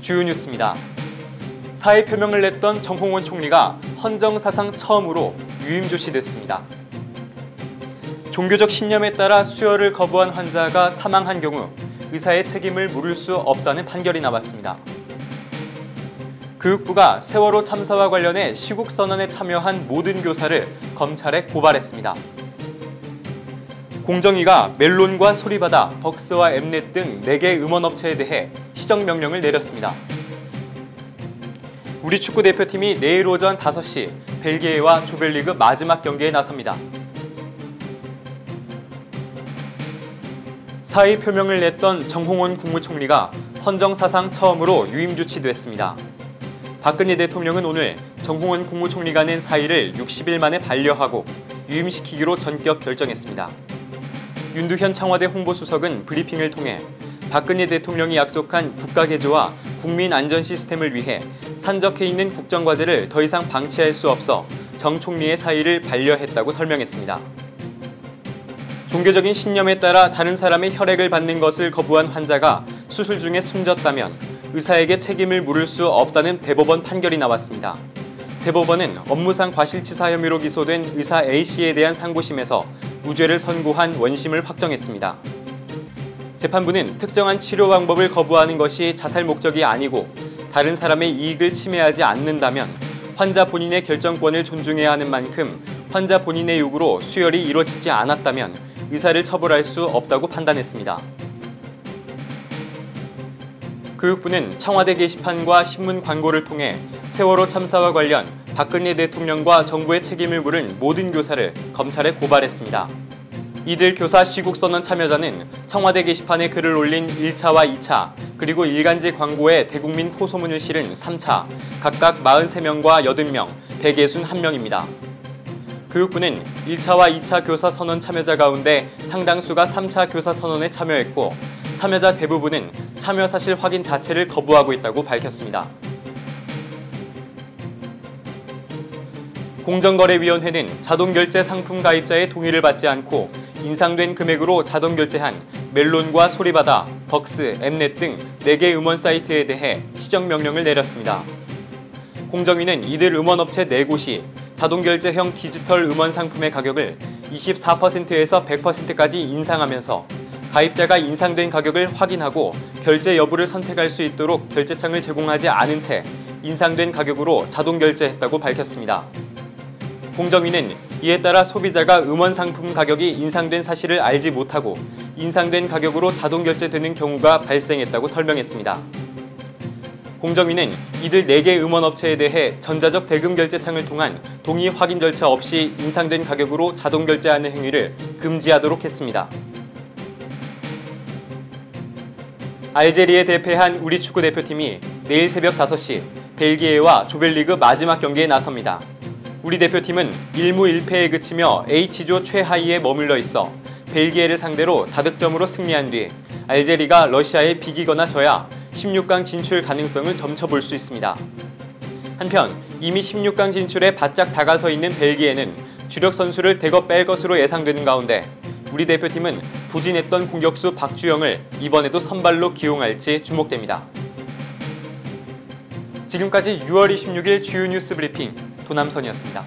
주요 뉴스입니다. 사의 표명을 냈던 정홍원 총리가 헌정 사상 처음으로 유임 조치됐습니다. 종교적 신념에 따라 수혈을 거부한 환자가 사망한 경우 의사의 책임을 물을 수 없다는 판결이 나왔습니다. 교육부가 세월호 참사와 관련해 시국선언에 참여한 모든 교사를 검찰에 고발했습니다. 공정위가 멜론과 소리바다, 벅스와 엠넷 등 4개 음원업체에 대해 시정명령을 내렸습니다. 우리 축구 대표팀이 내일 오전 5시 벨기에와 조별리그 마지막 경기에 나섭니다. 사의 표명을 냈던 정홍원 국무총리가 헌정사상 처음으로 유임 조치됐습니다. 박근혜 대통령은 오늘 정홍원 국무총리가 낸 사의를 60일 만에 반려하고 유임시키기로 전격 결정했습니다. 윤두현 청와대 홍보수석은 브리핑을 통해 박근혜 대통령이 약속한 국가개조와 국민 안전 시스템을 위해 산적해 있는 국정과제를 더 이상 방치할 수 없어 정 총리의 사의를 반려했다고 설명했습니다. 종교적인 신념에 따라 다른 사람의 혈액을 받는 것을 거부한 환자가 수술 중에 숨졌다면 의사에게 책임을 물을 수 없다는 대법원 판결이 나왔습니다. 대법원은 업무상 과실치사 혐의로 기소된 의사 A씨에 대한 상고심에서 무죄를 선고한 원심을 확정했습니다. 재판부는 특정한 치료 방법을 거부하는 것이 자살 목적이 아니고 다른 사람의 이익을 침해하지 않는다면 환자 본인의 결정권을 존중해야 하는 만큼 환자 본인의 요구로 수혈이 이루어지지 않았다면 의사를 처벌할 수 없다고 판단했습니다. 교육부는 청와대 게시판과 신문 광고를 통해 세월호 참사와 관련 박근혜 대통령과 정부의 책임을 물은 모든 교사를 검찰에 고발했습니다. 이들 교사 시국선언 참여자는 청와대 게시판에 글을 올린 1차와 2차, 그리고 일간지 광고에 대국민 호소문을 실은 3차, 각각 43명과 80명, 161명입니다. 교육부는 1차와 2차 교사 선언 참여자 가운데 상당수가 3차 교사 선언에 참여했고 참여자 대부분은 참여 사실 확인 자체를 거부하고 있다고 밝혔습니다. 공정거래위원회는 자동결제 상품 가입자의 동의를 받지 않고 인상된 금액으로 자동결제한 멜론과 소리바다, 벅스, 엠넷 등 4개 음원 사이트에 대해 시정명령을 내렸습니다. 공정위는 이들 음원업체 4곳이 자동결제형 디지털 음원 상품의 가격을 24%에서 100%까지 인상하면서 가입자가 인상된 가격을 확인하고 결제 여부를 선택할 수 있도록 결제창을 제공하지 않은 채 인상된 가격으로 자동결제했다고 밝혔습니다. 공정위는 이에 따라 소비자가 음원 상품 가격이 인상된 사실을 알지 못하고 인상된 가격으로 자동결제되는 경우가 발생했다고 설명했습니다. 공정위는 이들 4개 음원업체에 대해 전자적 대금 결제창을 통한 동의 확인 절차 없이 인상된 가격으로 자동결제하는 행위를 금지하도록 했습니다. 알제리에 대패한 우리 축구 대표팀이 내일 새벽 5시 벨기에와 조별리그 마지막 경기에 나섭니다. 우리 대표팀은 1무 1패에 그치며 H조 최하위에 머물러 있어 벨기에를 상대로 다득점으로 승리한 뒤 알제리가 러시아에 비기거나 져야 16강 진출 가능성을 점쳐볼 수 있습니다. 한편 이미 16강 진출에 바짝 다가서 있는 벨기에는 주력 선수를 대거 뺄 것으로 예상되는 가운데 우리 대표팀은 부진했던 공격수 박주영을 이번에도 선발로 기용할지 주목됩니다. 지금까지 6월 26일 주요 뉴스 브리핑 도남선이었습니다.